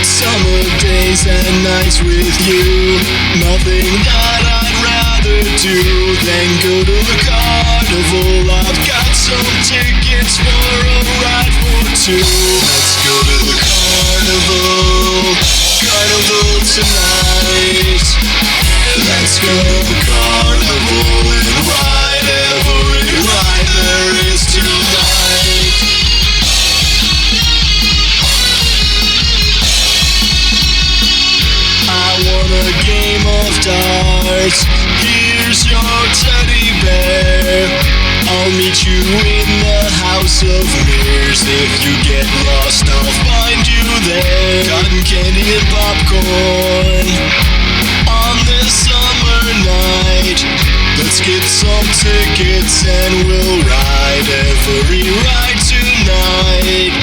Summer days and nights with you. Nothing that I'd rather do than go to the carnival. I've got some tickets for a ride for two. Let's go to the carnival. Carnival tonight. Let's go to the carnival and ride every ride there is tonight. I want a game of darts. Here's your teddy bear. I'll meet you in the house of mirrors. If you get lost, I'll find you there. Cotton candy and popcorn on this summer night. Let's get some tickets and we'll ride every ride tonight.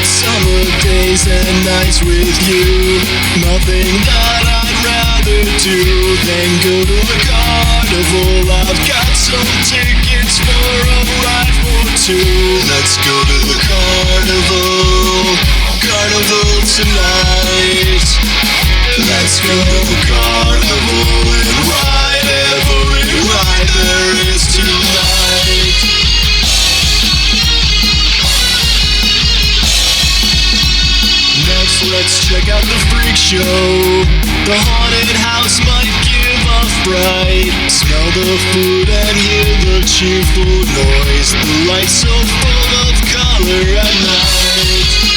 Summer days and nights with you. Nothing that I'd rather do than go to the carnival. I've got some tickets for a ride for two. Let's go to the carnival. Carnival tonight. Let's go to the carnival and ride every ride there is tonight. Next, let's check out the freak show. The haunted house might give off fright. Smell the food and hear the cheerful noise. The lights so full of color at night.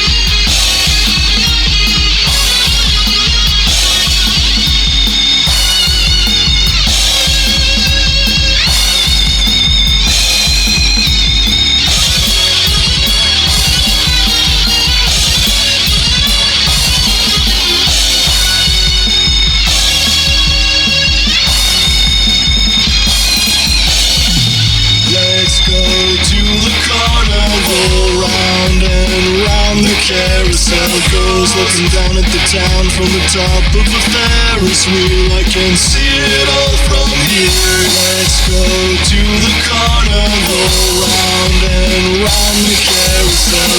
Let's go to the carnival. Round and round the carousel goes, looking down at the town from the top of a Ferris wheel. I can see it all from here. Let's go to the carnival. Round and round the carousel